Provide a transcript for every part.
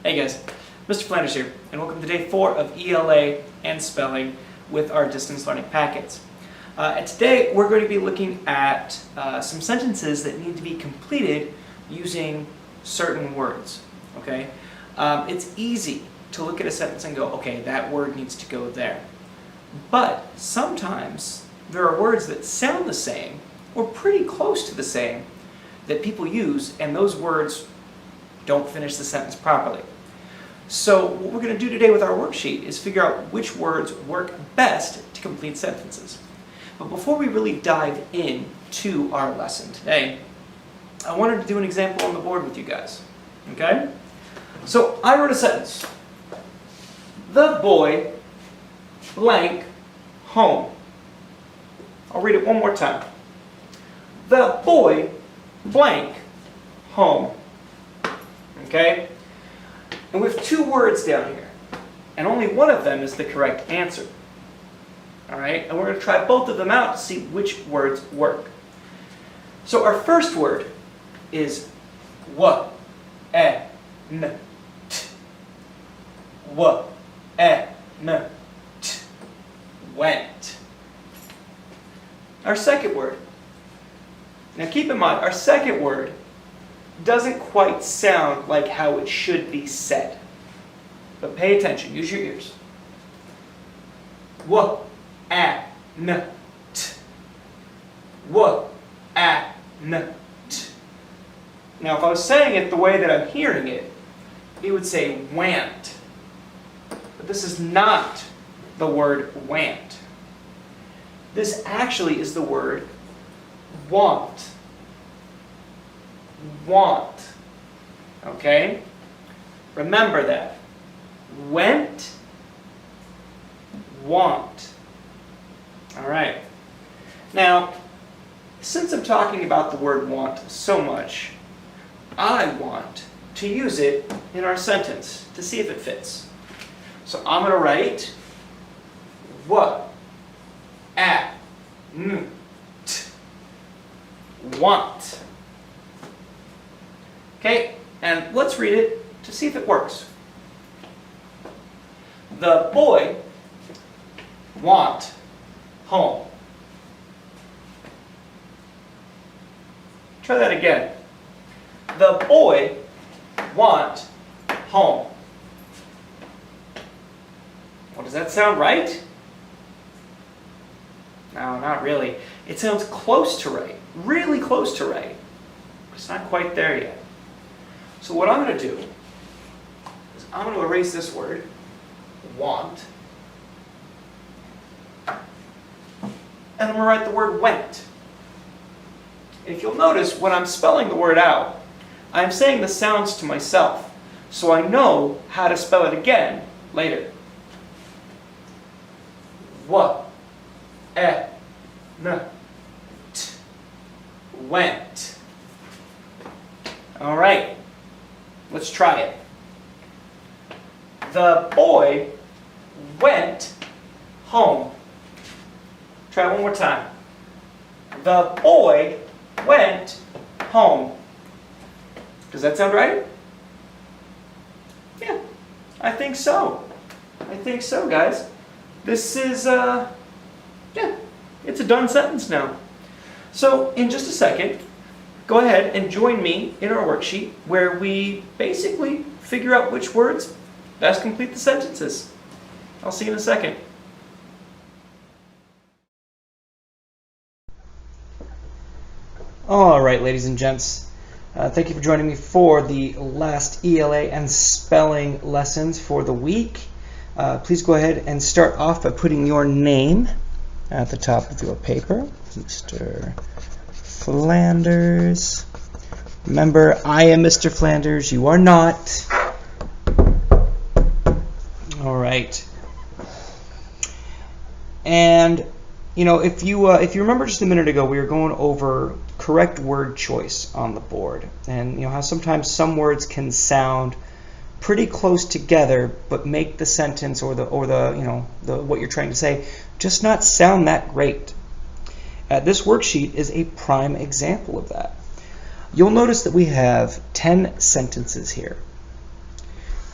Hey guys, Mr. Flanders here, and welcome to day 4 of ELA and spelling with our distance learning packets. And today we're going to be looking at some sentences that need to be completed using certain words. Okay, it's easy to look at a sentence and go, okay, that word needs to go there. But sometimes there are words that sound the same or pretty close to the same that people use, and those words don't finish the sentence properly. So what we're going to do today with our worksheet is figure out which words work best to complete sentences. But before we really dive into our lesson today, I wanted to do an example on the board with you guys. Okay? So I wrote a sentence. The boy blank home. I'll read it one more time. The boy blank home. Okay? And we have two words down here, and only one of them is the correct answer. Alright? And we're going to try both of them out to see which words work. So our first word is went. Went. Our second word. Now keep in mind, our second word doesn't quite sound like how it should be said. But pay attention, use your ears. Went. Now if I was saying it the way that I'm hearing it, it would say want. But this is not the word want. This actually is the word want. Want. Okay? Remember that. Went, want. Alright. Now, since I'm talking about the word want so much, I want to use it in our sentence to see if it fits. So I'm going to write want. Okay, and let's read it to see if it works. The boy want home. Try that again. The boy want home. Well, does that sound right? No, not really. It sounds close to right. Really close to right. But it's not quite there yet. So what I'm going to do is I'm going to erase this word, want, and I'm going to write the word went. And if you'll notice, when I'm spelling the word out, I'm saying the sounds to myself, so I know how to spell it again later. Went. All right. Let's try it. The boy went home. Try it one more time. The boy went home. Does that sound right? Yeah, I think so. I think so, guys. This is, yeah, it's a done sentence now. So, in just a second, go ahead and join me in our worksheet where we basically figure out which words best complete the sentences. I'll see you in a second. All right, ladies and gents. Thank you for joining me for the last ELA and spelling lessons for the week. Please go ahead and start off by putting your name at the top of your paper. Mr. Flanders. Remember, I am Mr. Flanders. You are not. All right. And you know, if you remember just a minute ago, we were going over correct word choice on the board, and you know how sometimes some words can sound pretty close together, but make the sentence or the what you're trying to say just not sound that great. This worksheet is a prime example of that. You'll notice that we have 10 sentences here.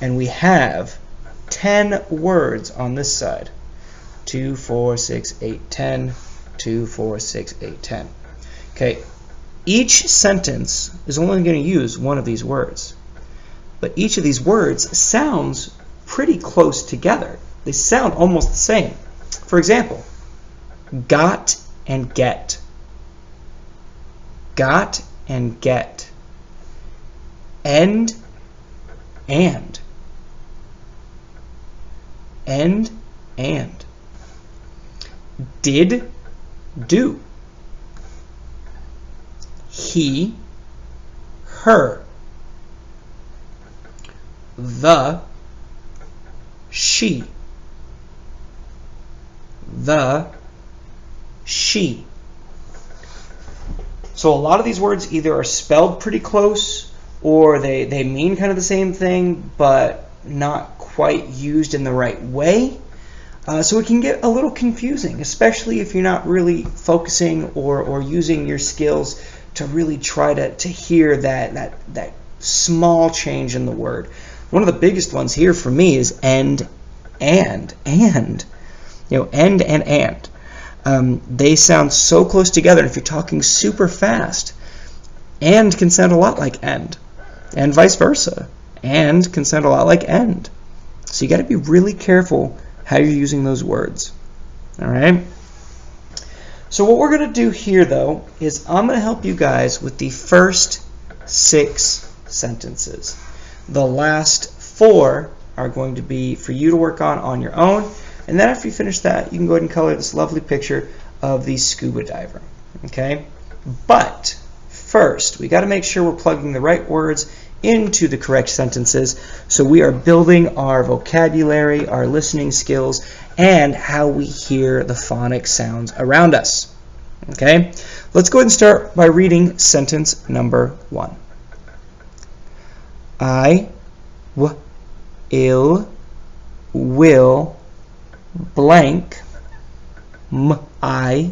and we have 10 words on this side. 2, 4, 6, 8, 10. 2, 4, 6, 8, 10. Okay, each sentence is only going to use one of these words, but each of these words sounds pretty close together. They sound almost the same. For example, got and get. Got and get. End and. End and. Did, do. He, her. The, she. The, she. So a lot of these words either are spelled pretty close, or they mean kind of the same thing, but not quite used in the right way. So it can get a little confusing, especially if you're not really focusing or using your skills to really try to hear that small change in the word. One of the biggest ones here for me is end and. You know, end and. They sound so close together, and if you're talking super fast, and can sound a lot like end, and vice versa. And can sound a lot like end. So you got to be really careful how you're using those words. All right? So what we're going to do here, though, is I'm going to help you guys with the first 6 sentences. The last 4 are going to be for you to work on your own. And then after you finish that, you can go ahead and color this lovely picture of the scuba diver. Okay? But first, we got to make sure we're plugging the right words into the correct sentences, so we are building our vocabulary, our listening skills, and how we hear the phonic sounds around us. Okay? Let's go ahead and start by reading sentence number 1. I will blank my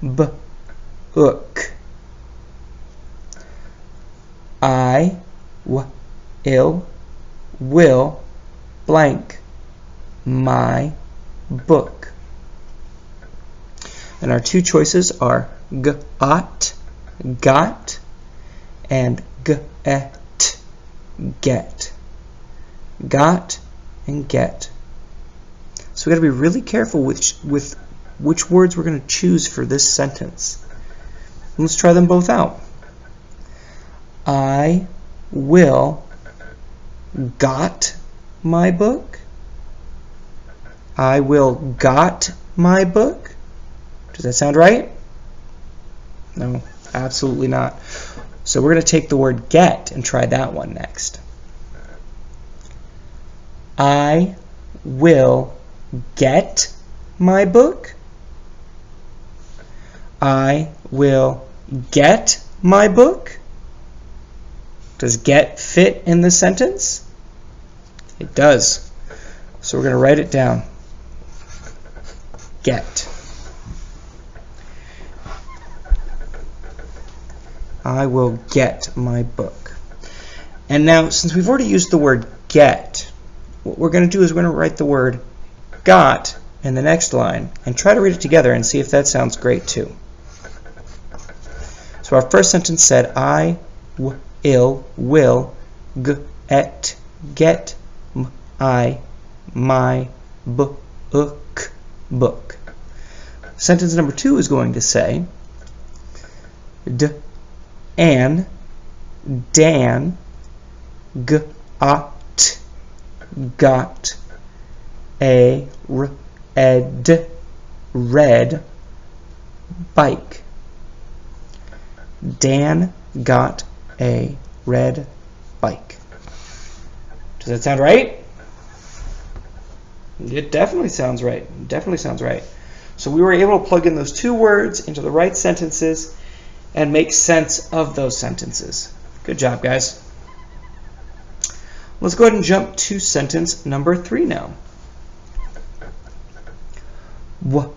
book. I will blank my book. And our 2 choices are got, and get. Got and get. So we got to be really careful with which words we're going to choose for this sentence. Let's try them both out. I will got my book. I will got my book. Does that sound right? No, absolutely not. So we're going to take the word get and try that one next. I will get my book. I will get my book. Does get fit in the sentence? It does. So we're going to write it down. Get. I will get my book. And now, since we've already used the word get, what we're going to do is we're going to write the word got in the next line and try to read it together and see if that sounds great too. So our first sentence said, I will get my book. Sentence number 2 is going to say, Dan got a red bike. Dan got a red bike. Does that sound right? It definitely sounds right. It definitely sounds right. So we were able to plug in those 2 words into the right sentences and make sense of those sentences. Good job, guys. Let's go ahead and jump to sentence number 3 now. We,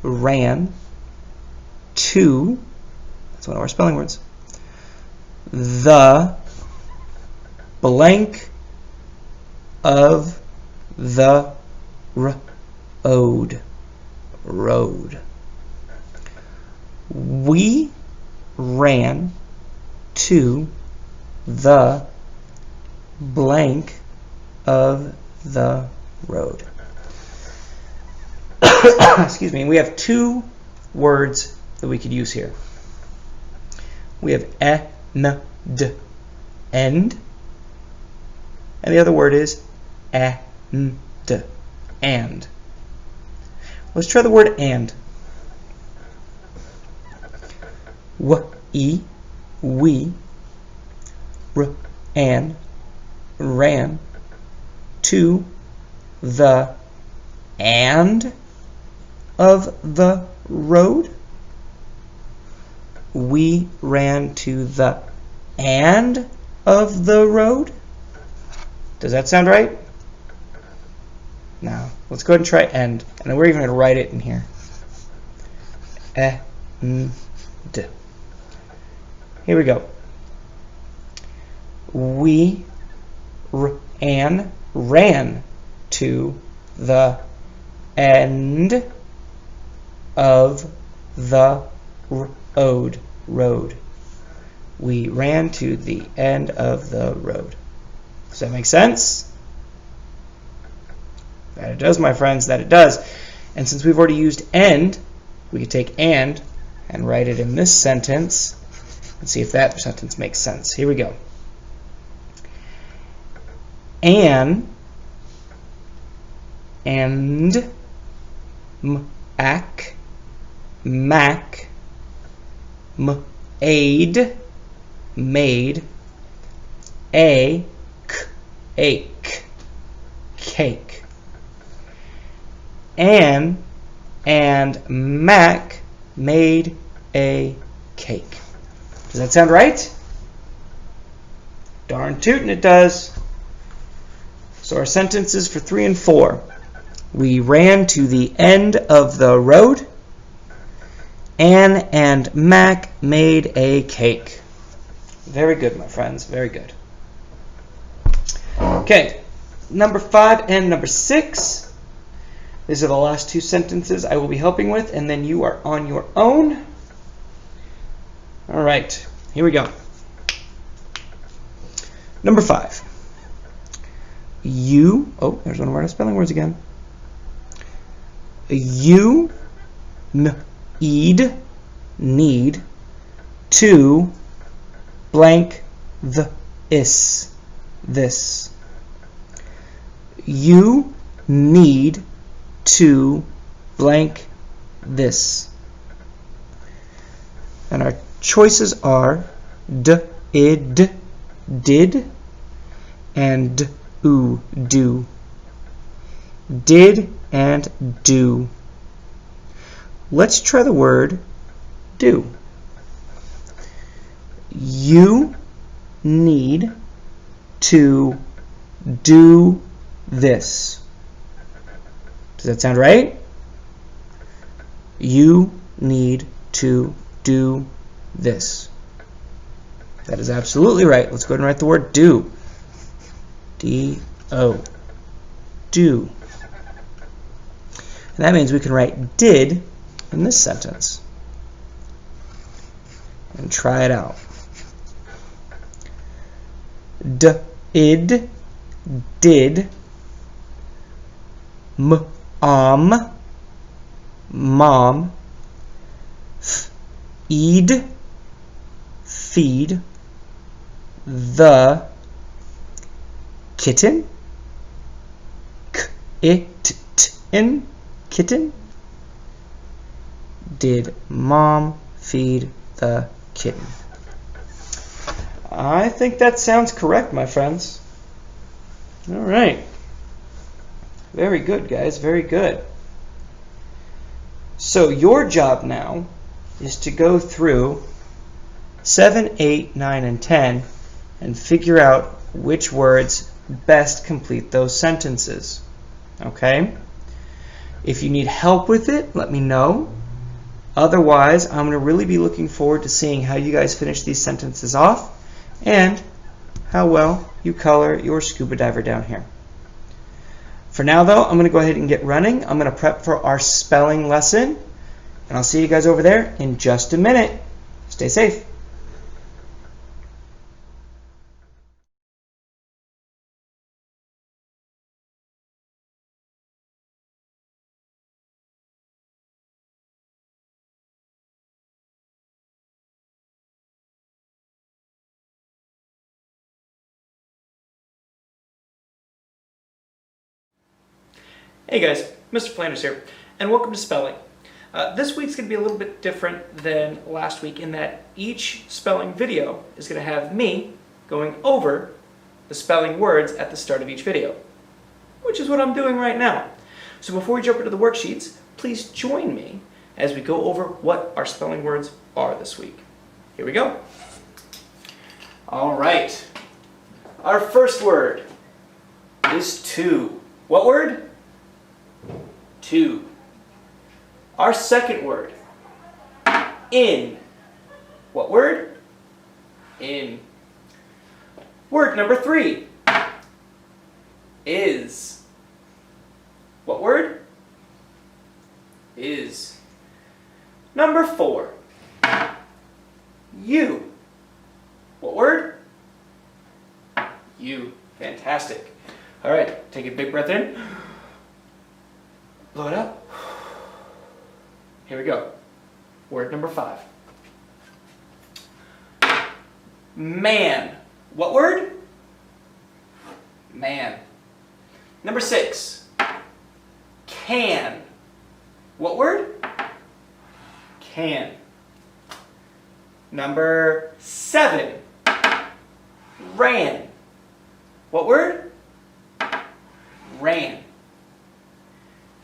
ran, to, that's one of our spelling words, the blank of the road. Road. We ran to the blank of the road. Excuse me. We have two words that we could use here. We have end, and the other word is and. Let's try the word and. We ran to the and of the road. We ran to the and of the road. Does that sound right? Now, let's go ahead and try end. And we're even going to write it in here. End. Here we go. We ran to the end of the road. We ran to the end of the road. Does that make sense? That it does, my friends, that it does. And since we've already used end, we could take and write it in this sentence and see if that sentence makes sense. Here we go. And mac made a cake. And Mac made a cake. Does that sound right? Darn tootin' it does. So our sentences for 3 and 4. We ran to the end of the road. Anne and Mac made a cake. Very good, my friends. Very good. Okay, number 5 and number 6. These are the last 2 sentences I will be helping with, and then you are on your own. All right, here we go. Number 5. There's one of our spelling words again. You need to blank this. You need to blank this. And our choices are did, and do. Did and do. Let's try the word do. You need to do this. Does that sound right? You need to do this. That is absolutely right. Let's go ahead and write the word do. D-O. Do. And that means we can write did in this sentence. And try it out. Did, mom, feed, the kitten, kitten. Did mom feed the kitten? I think that sounds correct, my friends. All right. Very good, guys. Very good. So your job now is to go through 7, 8, 9, and 10 and figure out which words best complete those sentences. Okay? If you need help with it, let me know. Otherwise, I'm going to really be looking forward to seeing how you guys finish these sentences off and how well you color your scuba diver down here. For now, though, I'm going to go ahead and get running. I'm going to prep for our spelling lesson, and I'll see you guys over there in just a minute. Stay safe. Hey guys, Mr. Planners here, and welcome to Spelling. This week's going to be a little bit different than last week in that each spelling video is going to have me going over the spelling words at the start of each video, which is what I'm doing right now. So before we jump into the worksheets, please join me as we go over what our spelling words are this week. Here we go. All right. Our first word is to. What word? To. Our second word, in. What word? In. Word number 3, is. What word? Is. Number 4, you. What word? You. Fantastic. All right, take a big breath in. Blow it up. Here we go. Word number 5. Man. What word? Man. Number 6. Can. What word? Can. Number 7. Ran. What word? Ran.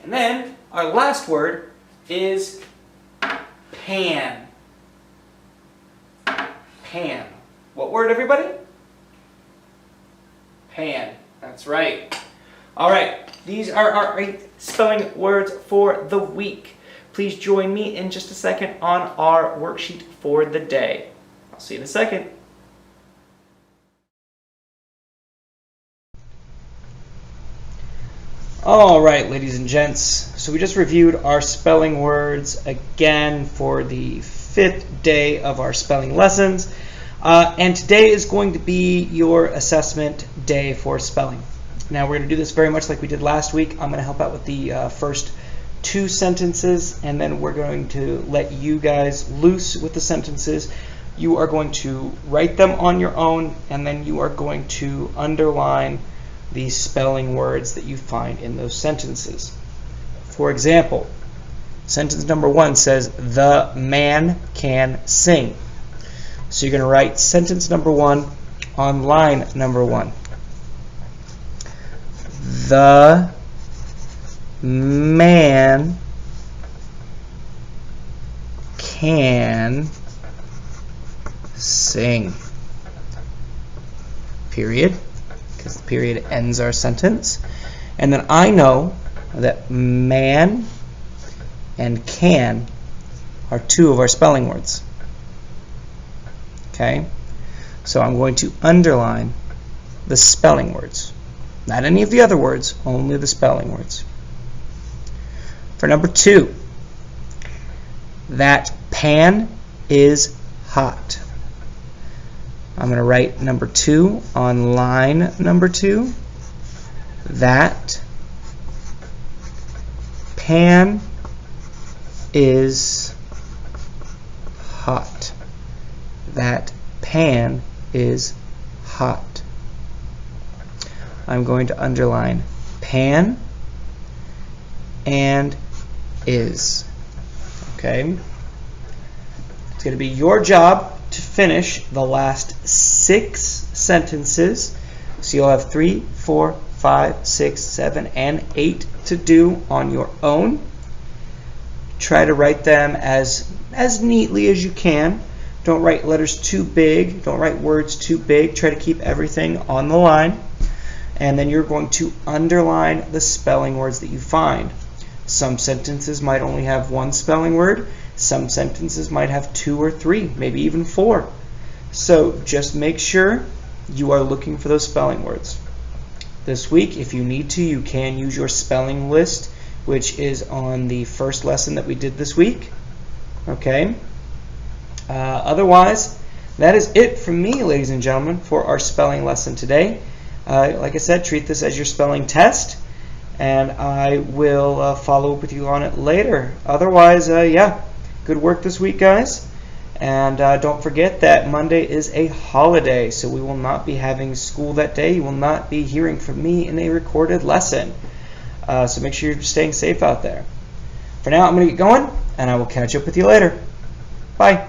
And then our last word is pan. Pan. What word, everybody? Pan. That's right. All right. These are our 8 spelling words for the week. Please join me in just a second on our worksheet for the day. I'll see you in a second. All right, ladies and gents, so we just reviewed our spelling words again for the 5th day of our spelling lessons, and today is going to be your assessment day for spelling. Now we're going to do this very much like we did last week. I'm going to help out with the first 2 sentences, and then we're going to let you guys loose with the sentences. You are going to write them on your own, and then you are going to underline the spelling words that you find in those sentences. For example, sentence number 1 says, the man can sing. So you're going to write sentence number 1 on line number 1. The man can sing. Period. Because the period ends our sentence. And then I know that man and can are 2 of our spelling words. Okay? So I'm going to underline the spelling words. Not any of the other words, only the spelling words. For number 2, that pan is hot. I'm going to write number 2 on line number 2. That pan is hot. That pan is hot. I'm going to underline pan and is. Okay? It's going to be your job to finish the last 6 sentences. So you'll have 3, 4, 5, 6, 7, and 8 to do on your own. Try to write them as neatly as you can. Don't write letters too big. Don't write words too big. Try to keep everything on the line. And then you're going to underline the spelling words that you find. Some sentences might only have 1 spelling word. Some sentences might have 2 or 3, maybe even 4. So just make sure you are looking for those spelling words. This week, if you need to, you can use your spelling list, which is on the first lesson that we did this week. Okay. Otherwise, that is it from me, ladies and gentlemen, for our spelling lesson today. Like I said, treat this as your spelling test, and I will follow up with you on it later. Otherwise, yeah, good work this week, guys. And don't forget that Monday is a holiday, so we will not be having school that day. You will not be hearing from me in a recorded lesson. So make sure you're staying safe out there. For now, I'm going to get going, and I will catch up with you later. Bye.